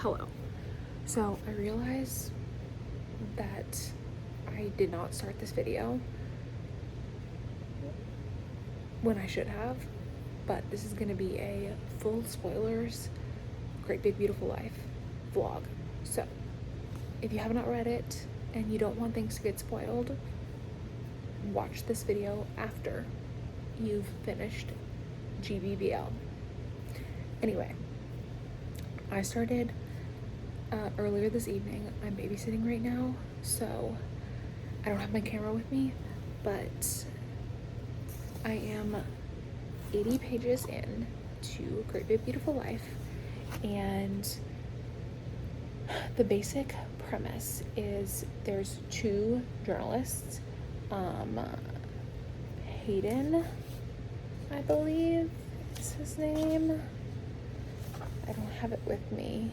Hello. So I realized that I did not start this video when I should have, but this is gonna be a full spoilers, Great Big Beautiful Life vlog. So if you have not read it and you don't want things to get spoiled, watch this video after you've finished GBBL. Anyway, I started earlier this evening. I'm babysitting right now, so I don't have my camera with me, but I am 80 pages in to Great Big Beautiful Life, and the basic premise is there's two journalists, Hayden, I believe is his name. I don't have it with me.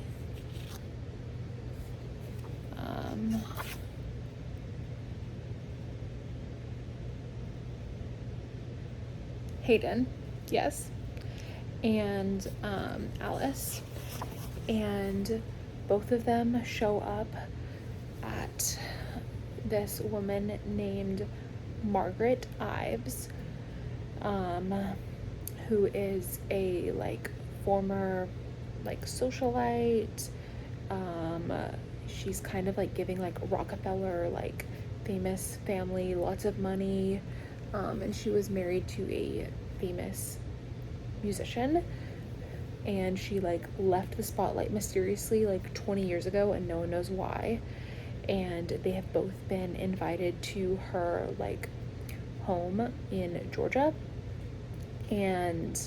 Hayden, yes, and Alice, and both of them show up at this woman named Margaret Ives, who is a former socialite. She's kind of giving Rockefeller famous family, lots of money, and she was married to a famous musician, and she left the spotlight mysteriously 20 years ago, and no one knows why. And they have both been invited to her home in Georgia, and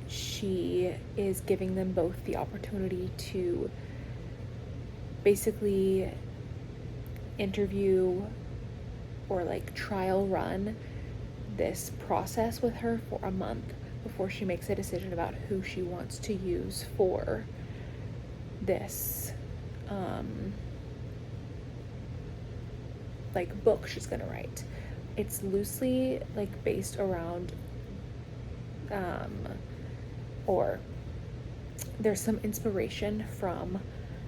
she is giving them both the opportunity to basically interview or trial run this process with her for a month before she makes a decision about who she wants to use for this book she's gonna write. It's loosely based around or there's some inspiration from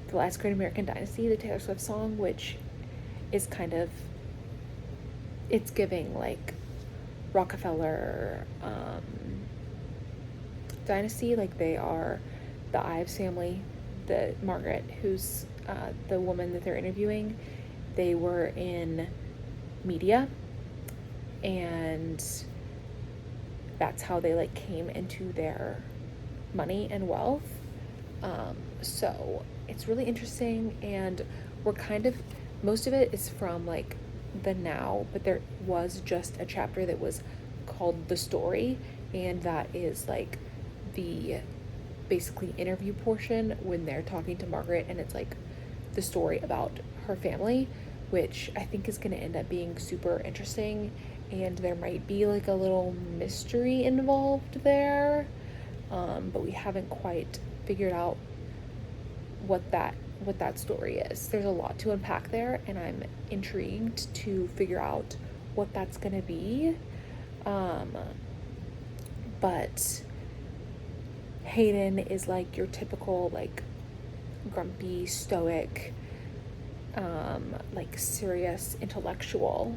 The Last Great American Dynasty, the Taylor Swift song, which is it's giving Rockefeller dynasty. They are the Ives family. The Margaret, who's the woman that they're interviewing, they were in media, and that's how they came into their money and wealth. So it's really interesting, and we're most of it is from the now, but there was just a chapter that was called The Story, and that is the basically interview portion when they're talking to Margaret, and it's the story about her family, which I think is going to end up being super interesting, and there might be a little mystery involved there, but we haven't quite figured out what that story is. There's a lot to unpack there, and I'm intrigued to figure out what that's gonna be. But Hayden is your typical grumpy, stoic, serious intellectual,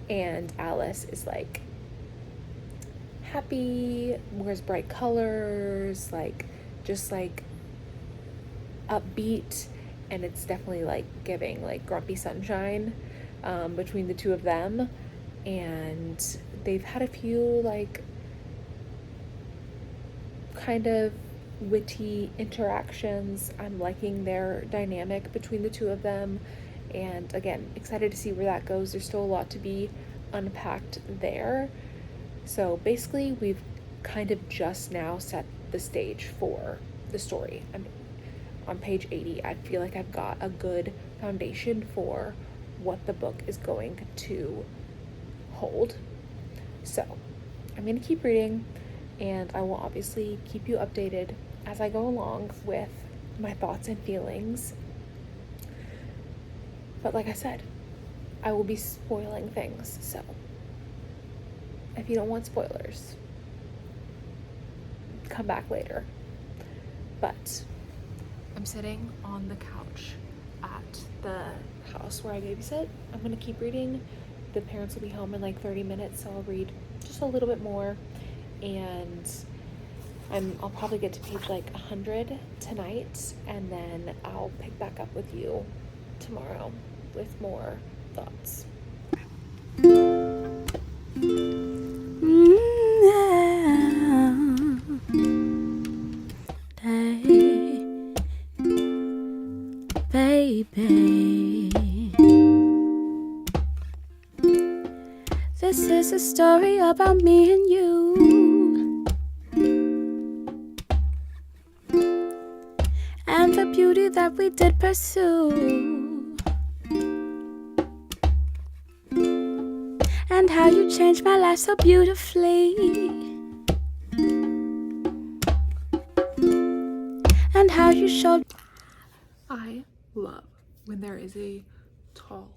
and Alice is happy, wears bright colors, just upbeat, and it's definitely giving grumpy sunshine between the two of them. And they've had a few kind of witty interactions. I'm liking their dynamic between the two of them, and again, excited to see where that goes. There's still a lot to be unpacked there. So basically, we've kind of just now set the stage for the story. I mean, on page 80, I feel like I've got a good foundation for what the book is going to hold. So I'm going to keep reading, and I will obviously keep you updated as I go along with my thoughts and feelings. But like I said, I will be spoiling things, so if you don't want spoilers, come back later. But I'm sitting on the couch at the house where I babysit. I'm gonna keep reading. The parents will be home in like 30 minutes, so I'll read just a little bit more, and I'll probably get to page like 100 tonight, and then I'll pick back up with you tomorrow with more thoughts. Baby, this is a story about me and you, and the beauty that we did pursue, and how you changed my life so beautifully, and how you showed. I love when there is a tall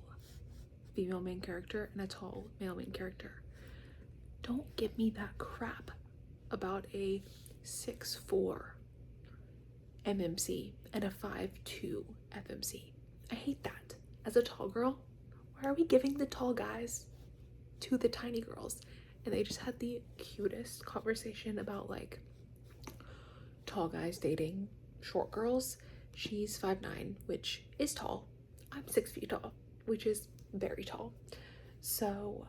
female main character and a tall male main character. Don't give me that crap about a 6'4" MMC and a 5'2" FMC. I hate that. As a tall girl, why are we giving the tall guys to the tiny girls? And they just had the cutest conversation about like tall guys dating short girls. She's 5'9", which is tall. I'm 6 feet tall, which is very tall. So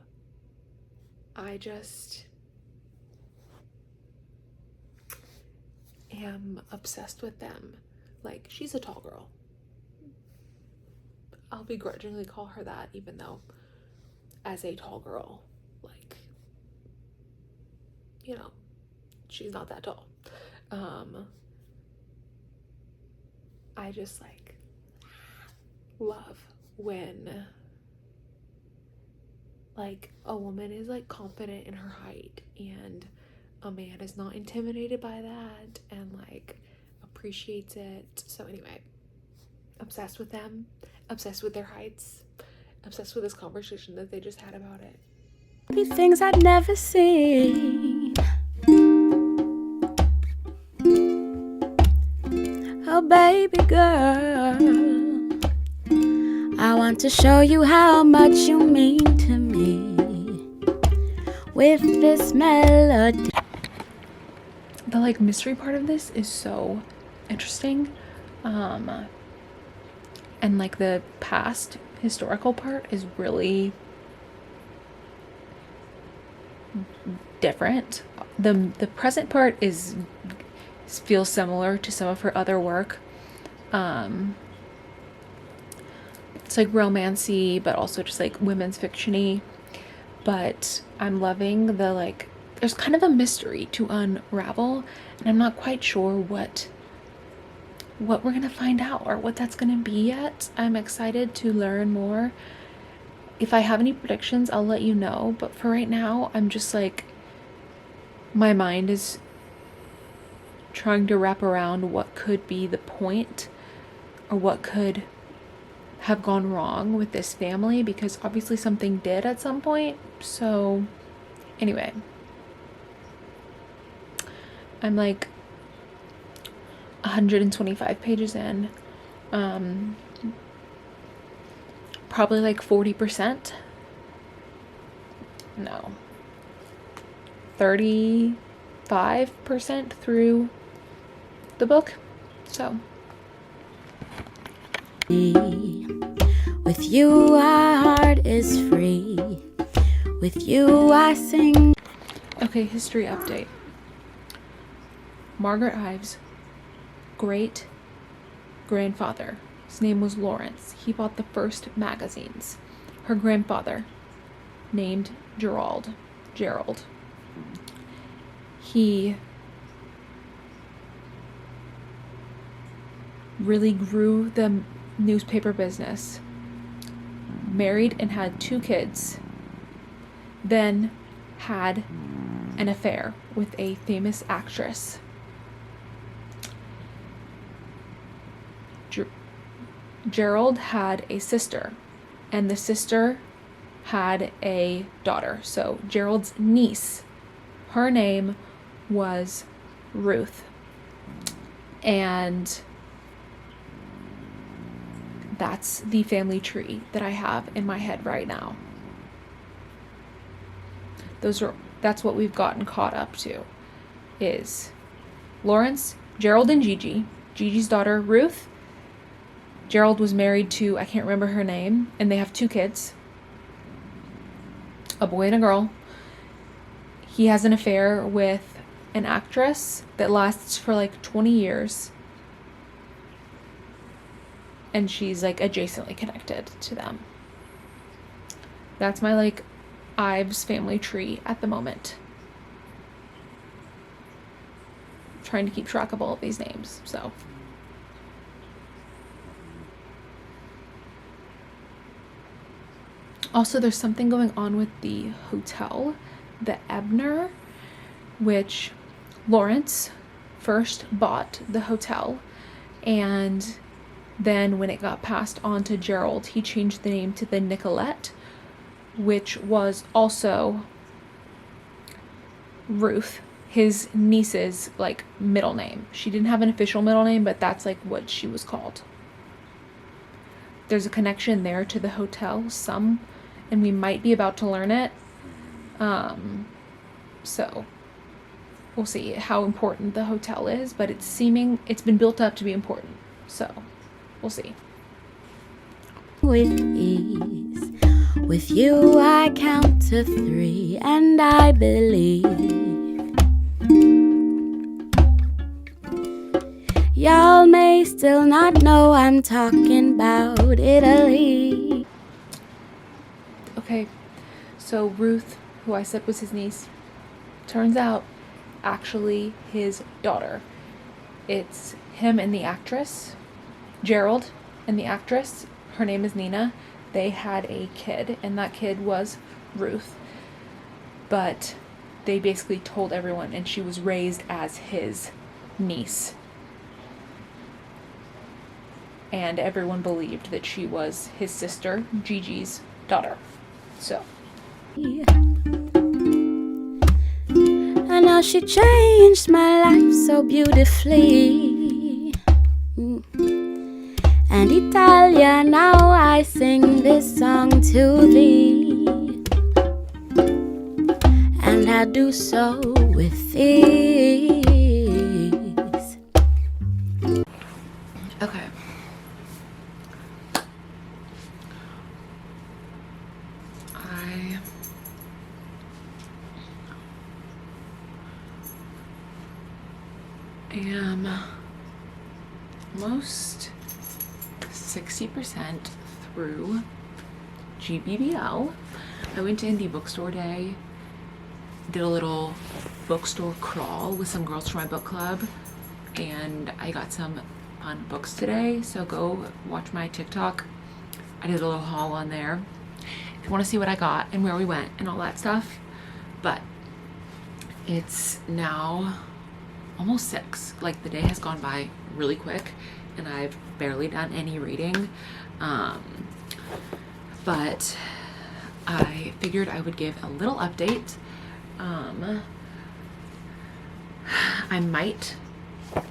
I just am obsessed with them. Like, she's a tall girl. I'll begrudgingly call her that, even though as a tall girl, like, you know, she's not that tall. I just like love when like a woman is like confident in her height and a man is not intimidated by that and like appreciates it. So anyway, obsessed with them, obsessed with their heights, obsessed with this conversation that they just had about it. Be things I'd never seen. Oh baby girl, I want to show you how much you mean to me with this melody. The like mystery part of this is so interesting, and like the past historical part is really different. The present part feels similar to some of her other work. It's like romancy, but also just like women's fiction-y. But I'm loving the like, there's kind of a mystery to unravel, and I'm not quite sure what we're gonna find out or what that's gonna be yet. I'm excited to learn more. If I have any predictions, I'll let you know, but for right now, I'm just like, my mind is trying to wrap around what could be the point or what could have gone wrong with this family, because obviously something did at some point. So anyway, I'm like 125 pages in, probably like 40%, no, 35% through the book. So with you our heart is free, with you I sing. okay, history update. Margaret Ives' great grandfather, his name was Lawrence. He bought the first magazines. Her grandfather, named Gerald, he really grew the newspaper business, married and had 2 kids, then had an affair with a famous actress. Gerald had a sister, and the sister had a daughter. So Gerald's niece, her name was Ruth. And that's the family tree that I have in my head right now. That's what we've gotten caught up to, is Lawrence, Gerald, and Gigi. Gigi's daughter, Ruth. Gerald was married to, I can't remember her name, and they have 2 kids, a boy and a girl. He has an affair with an actress that lasts for like 20 years. And she's like adjacently connected to them. That's my like Ives family tree at the moment. I'm trying to keep track of all of these names, so. Also, there's something going on with the hotel, the Ebner, which Lawrence first bought the hotel, and then when it got passed on to Gerald, he changed the name to the Nicolette, which was also Ruth, his niece's like middle name. She didn't have an official middle name, but that's like what she was called. There's a connection there to the hotel, and we might be about to learn it. So we'll see how important the hotel is, but it's been built up to be important. So we'll see. With ease, with you I count to 3 and I believe y'all may still not know I'm talking about Italy. Okay, so Ruth, who I said was his niece, turns out actually his daughter. It's him and the actress, Gerald and the actress. Her name is Nina. They had a kid, and that kid was Ruth. But they basically told everyone, and she was raised as his niece. And everyone believed that she was his sister, Gigi's daughter. So. And now she changed my life so beautifully. And Italia, now I sing this song to thee, and I do so with ease. Okay. I am almost 60% through GBBL. I went to indie bookstore day, did a little bookstore crawl with some girls from my book club, and I got some fun books today, so go watch my TikTok. I did a little haul on there if you want to see what I got and where we went and all that stuff. But it's now almost 6. Like, the day has gone by really quick and I've barely done any reading, but I figured I would give a little update. I might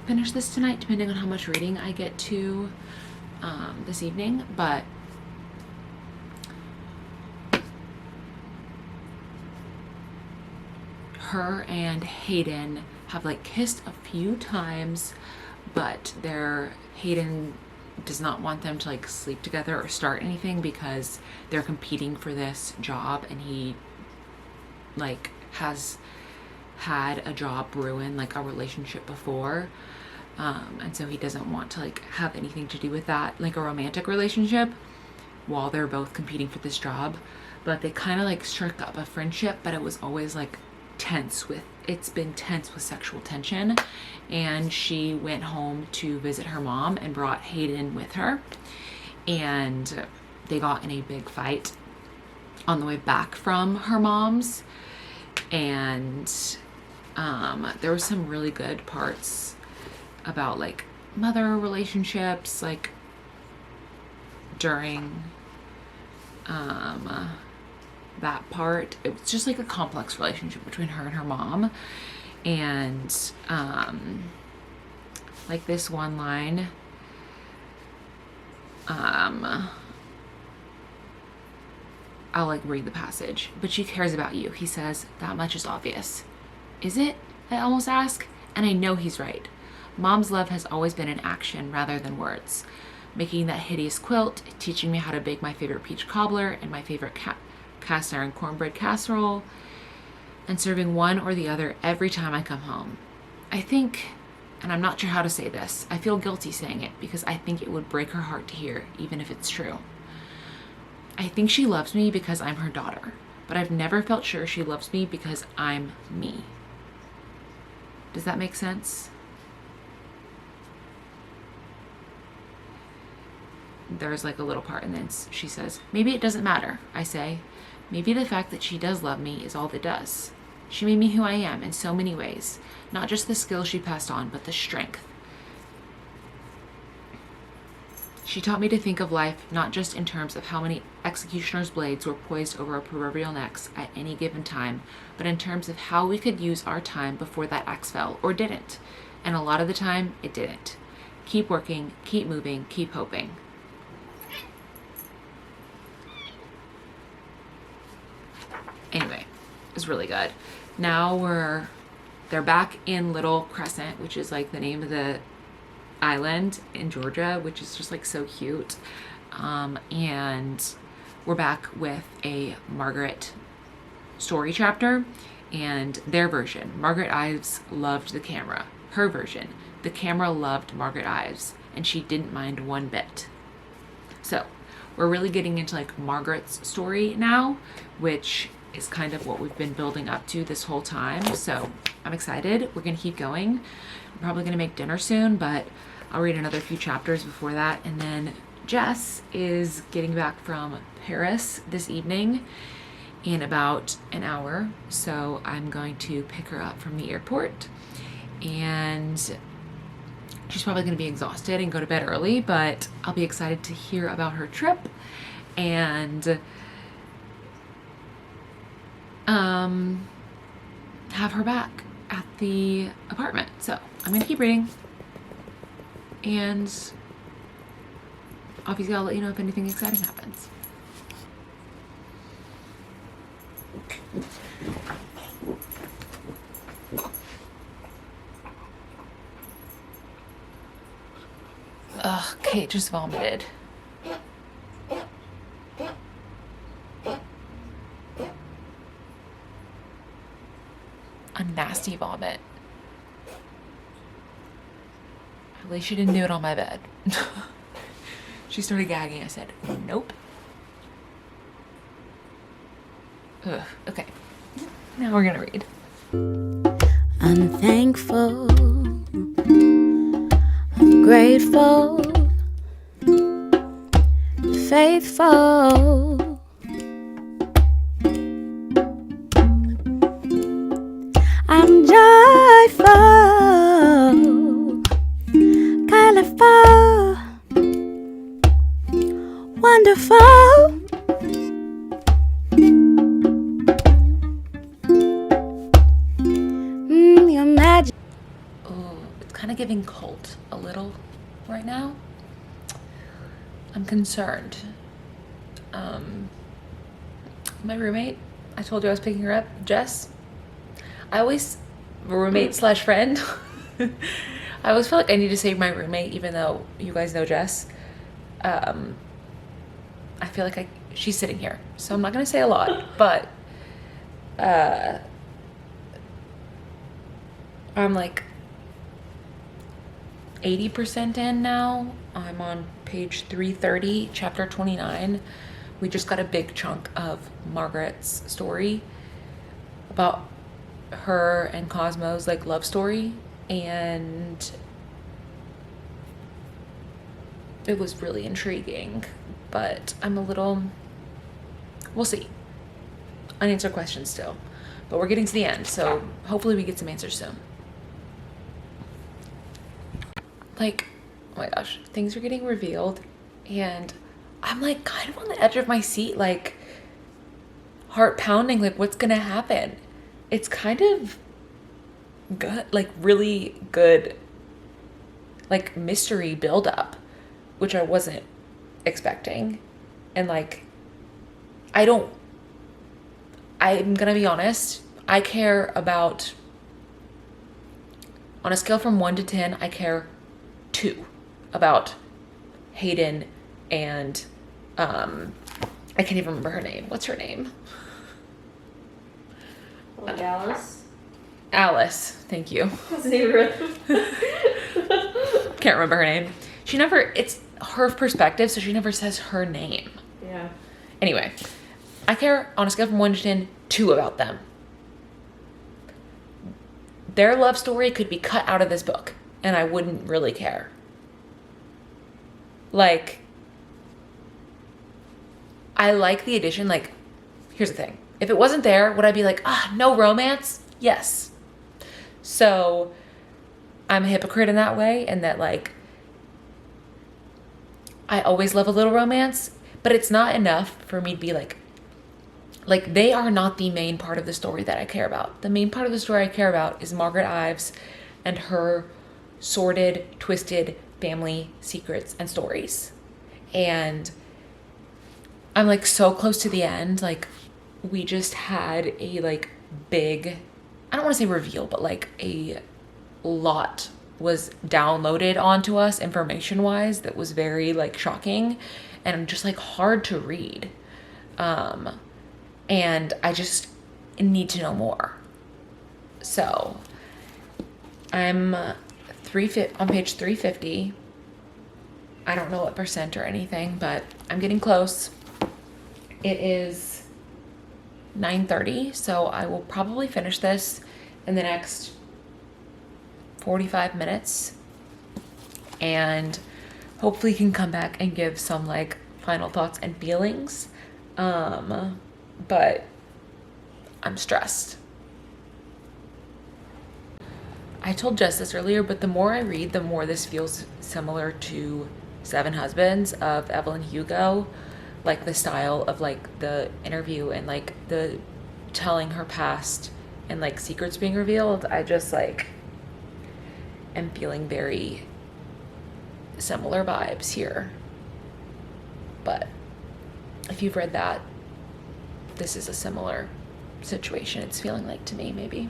finish this tonight depending on how much reading I get to this evening, but her and Hayden have like kissed a few times, but Hayden does not want them to like sleep together or start anything because they're competing for this job, and he like has had a job ruin like a relationship before, and so he doesn't want to like have anything to do with that, like a romantic relationship, while they're both competing for this job. But they kind of like struck up a friendship, but it was always like it's been tense with sexual tension. And she went home to visit her mom and brought Hayden with her, and they got in a big fight on the way back from her mom's. And there were some really good parts about like mother relationships, like during that part. It was just like a complex relationship between her and her mom, And like this one line, I'll like read the passage. But she cares about you. He says, that much is obvious. Is it? I almost ask. And I know he's right. Mom's love has always been in action rather than words. Making that hideous quilt, teaching me how to bake my favorite peach cobbler and my favorite cast iron cornbread casserole, and serving one or the other every time I come home. I think, and I'm not sure how to say this, I feel guilty saying it because I think it would break her heart to hear, even if it's true. I think she loves me because I'm her daughter, but I've never felt sure she loves me because I'm me. Does that make sense? There's like a little part and then she says, maybe it doesn't matter. I say, maybe the fact that she does love me is all that does. She made me who I am in so many ways, not just the skills she passed on, but the strength. She taught me to think of life not just in terms of how many executioner's blades were poised over our proverbial necks at any given time, but in terms of how we could use our time before that axe fell, or didn't. And a lot of the time, it didn't. Keep working, keep moving, keep hoping. Anyway, it was really good. Now they're back in Little Crescent, which is like the name of the island in Georgia, which is just like so cute. And we're back with a Margaret story chapter and their version. Margaret Ives loved the camera. Her version, the camera loved Margaret Ives, and she didn't mind one bit. So we're really getting into like Margaret's story now, which is kind of what we've been building up to this whole time. So I'm excited. We're going to keep going. I'm probably going to make dinner soon, but I'll read another few chapters before that. And then Jess is getting back from Paris this evening in about an hour. So I'm going to pick her up from the airport, and she's probably going to be exhausted and go to bed early, but I'll be excited to hear about her trip and have her back at the apartment. So I'm gonna keep reading, and obviously I'll let you know if anything exciting happens. Ugh, Kate just vomited. A nasty vomit. At least she didn't do it on my bed. She started gagging. I said, nope. Ugh, okay. Now we're gonna read. I'm thankful, I'm grateful, faithful. I'm joyful, colorful, wonderful. Your magic. Oh, it's kind of giving cult a little right now. I'm concerned. My roommate, I told you I was picking her up, Jess. Roommate slash friend. I always feel like I need to save my roommate, even though you guys know Jess. I feel like she's sitting here, so I'm not gonna say a lot, but I'm like 80% in now. I'm on page 330, chapter 29. We just got a big chunk of Margaret's story about her and Cosmo's like love story, and it was really intriguing, but we'll see. Unanswered questions still, but we're getting to the end, so hopefully we get some answers soon. Like, oh my gosh, things are getting revealed, and I'm like kind of on the edge of my seat, like heart pounding, like what's gonna happen. It's kind of good, like really good, like mystery buildup, which I wasn't expecting. And like, I'm gonna be honest, I care about, on a scale from 1 to 10, I care 2 about Hayden and, I can't even remember her name. What's her name? Like Alice? Alice, thank you. Wasn't even really. Can't remember her name. It's her perspective, so she never says her name. Yeah. Anyway, I care on a scale from 1 to 10, 2 about them. Their love story could be cut out of this book, and I wouldn't really care. Like, I like the addition. Like, here's the thing. If it wasn't there, would I be like, no romance? Yes. So I'm a hypocrite in that way, and that like, I always love a little romance, but it's not enough for me to be like they are not the main part of the story that I care about. The main part of the story I care about is Margaret Ives and her sordid, twisted family secrets and stories. And I'm like so close to the end. Like, we just had a like big, I don't want to say reveal, but like a lot was downloaded onto us information wise that was very like shocking and just like hard to read. And I just need to know more. So I'm on page 350. I don't know what percent or anything, but I'm getting close. It is 9:30, so I will probably finish this in the next 45 minutes, and hopefully can come back and give some like final thoughts and feelings. But I'm stressed. I told Jess this earlier, but the more I read, the more this feels similar to Seven Husbands of Evelyn Hugo. Like the style of like the interview and like the telling her past and like secrets being revealed. I just like am feeling very similar vibes here. But if you've read that, this is a similar situation. It's feeling like to me, maybe.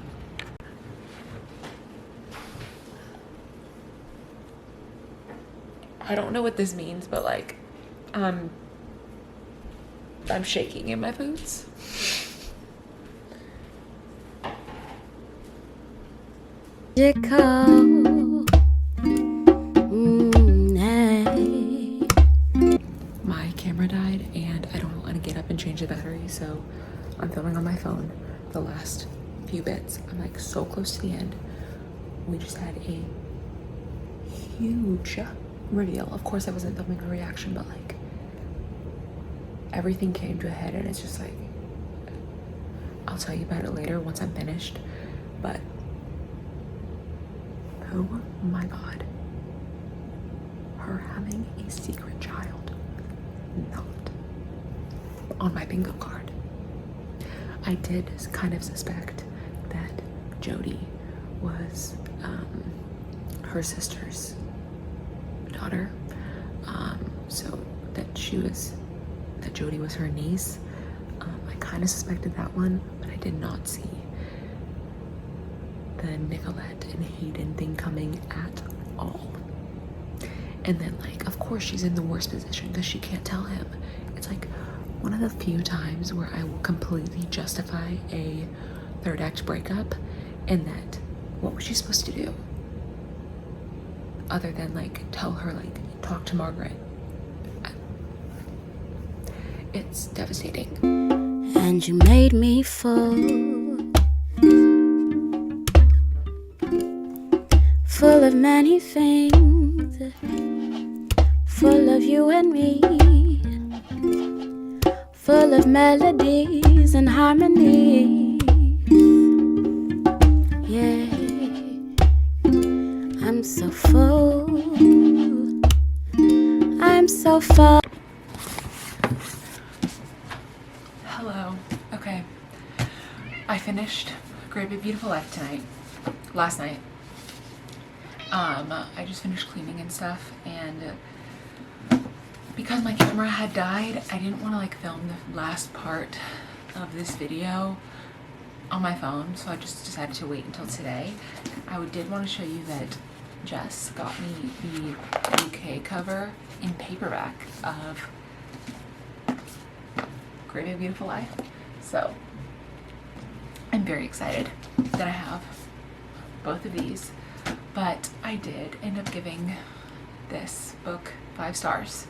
I don't know what this means, but like, I'm shaking in my boots. My camera died and I don't want to get up and change the battery, so I'm filming on my phone the last few bits. I'm like so close to the end. We just had a huge reveal. Of course I wasn't filming a reaction, but like everything came to a head, and it's just like, I'll tell you about it later once I'm finished. But oh my god, her having a secret child not on my bingo card. I did kind of suspect that Jody was her sister's daughter, so that Jody was her niece. I kind of suspected that one, but I did not see the Nicolette and Hayden thing coming at all. And then like, of course she's in the worst position because she can't tell him. It's like one of the few times where I will completely justify a third act breakup, and that what was she supposed to do other than like tell her, like talk to Margaret? It's devastating. And you made me full of many things, full of you and me, full of melodies and harmonies. Yeah, I'm so full, I'm so full. Hello. Okay. I finished Great Big Beautiful Life tonight. last night, I just finished cleaning and stuff, and because my camera had died, I didn't want to like film the last part of this video on my phone, so I just decided to wait until today. I did want to show you that Jess got me the bouquet cover in paperback of Great Big Beautiful Life. So I'm very excited that I have both of these, but I did end up giving this book 5 stars.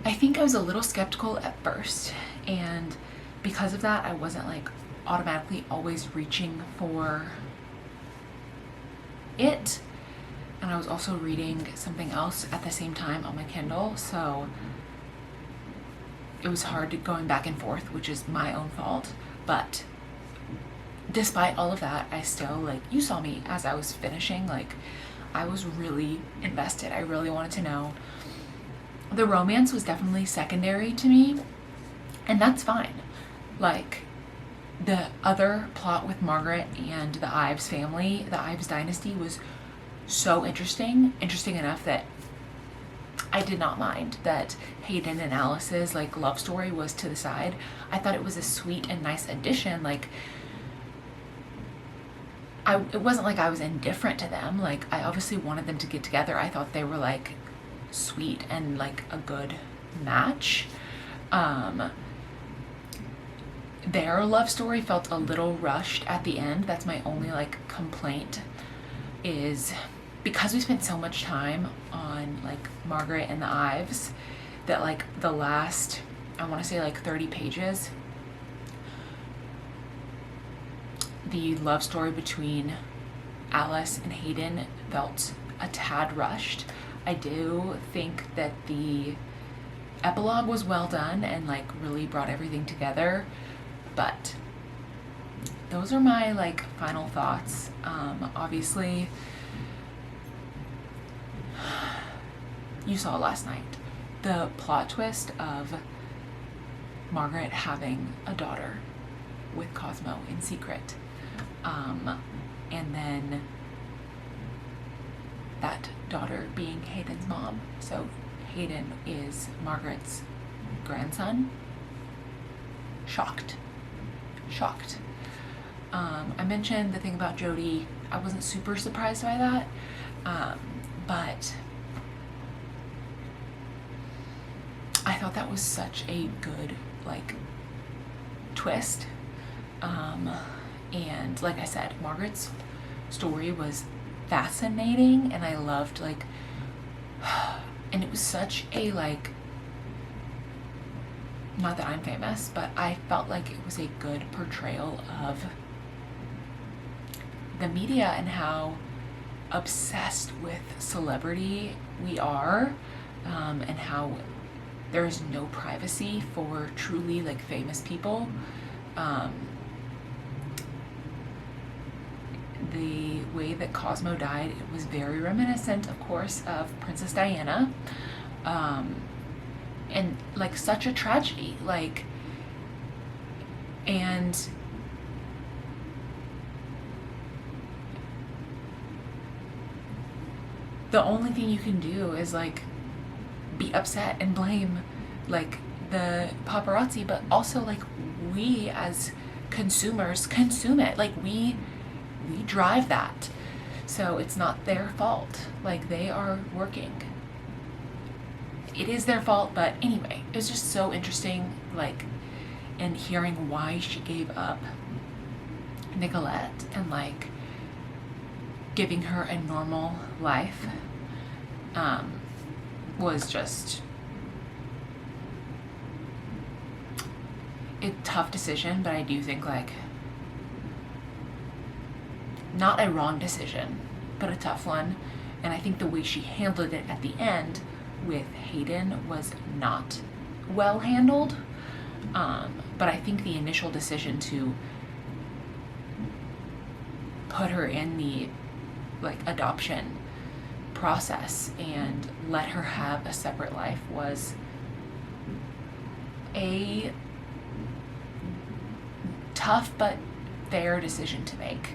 I think I was a little skeptical at first, and because of that, I wasn't like automatically always reaching for it. And I was also reading something else at the same time on my Kindle, so it was hard to going back and forth, which is my own fault. But despite all of that, I still, like, you saw me as I was finishing, like, I was really invested. I really wanted to know. The romance was definitely secondary to me, and that's fine. Like, the other plot with Margaret and the Ives family, the Ives dynasty, was so interesting enough that I did not mind that Hayden and Alice's like love story was to the side. I thought it was a sweet and nice addition. Like, it wasn't like I was indifferent to them. Like, I obviously wanted them to get together. I thought they were like sweet and like a good match. Their love story felt a little rushed at the end. That's my only like complaint, is because we spent so much time on like Margaret and the Ives, that like the last, I want to say like 30 pages, the love story between Alice and Hayden felt a tad rushed. I do think that the epilogue was well done and like really brought everything together, but those are my like final thoughts. Obviously, you saw last night the plot twist of Margaret having a daughter with Cosmo in secret, and then that daughter being Hayden's mom. So Hayden is Margaret's grandson. Shocked. I mentioned the thing about Jody. I wasn't super surprised by that, but I thought that was such a good like twist. And like I said, Margaret's story was fascinating, and I loved like, and it was such a like, not that I'm famous, but I felt like it was a good portrayal of the media and how obsessed with celebrity we are, and how there is no privacy for truly like famous people. The way that Cosmo died, it was very reminiscent, of course, of Princess Diana, and like such a tragedy, like, and the only thing you can do is like be upset and blame like the paparazzi, but also like we as consumers consume it. Like we drive that, so it's not their fault. Like, they are working, it is their fault. But anyway, it was just so interesting, like, and hearing why she gave up Nicolette and like giving her a normal life was just a tough decision. But I do think like, not a wrong decision, but a tough one. And I think the way she handled it at the end with Hayden was not well handled. But I think the initial decision to put her in the like adoption process and let her have a separate life was a tough but fair decision to make.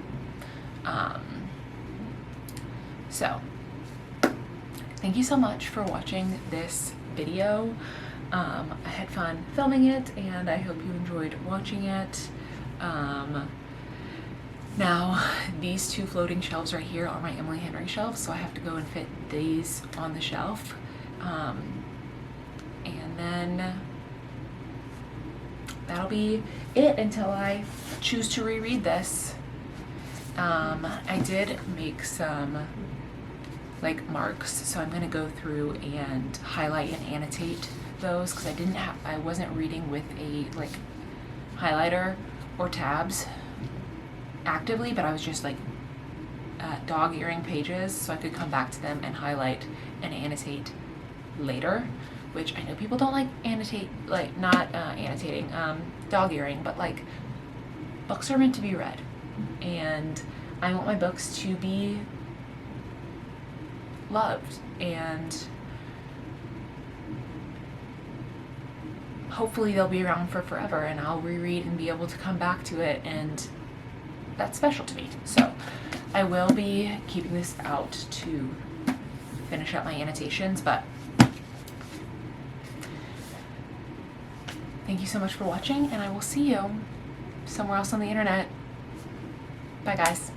So thank you so much for watching this video. I had fun filming it, and I hope you enjoyed watching it. Now, these two floating shelves right here are my Emily Henry shelves, so I have to go and fit these on the shelf. And then that'll be it until I choose to reread this. I did make some like marks, so I'm gonna go through and highlight and annotate those, because I wasn't reading with a like highlighter or tabs actively, but I was just like dog-earing pages, so I could come back to them and highlight and annotate later, which I know people don't like annotating, dog-earing, but like, books are meant to be read, and I want my books to be loved, and hopefully they'll be around for forever, and I'll reread and be able to come back to it, and that's special to me. So I will be keeping this out to finish up my annotations, but thank you so much for watching, and I will see you somewhere else on the internet. Bye, guys.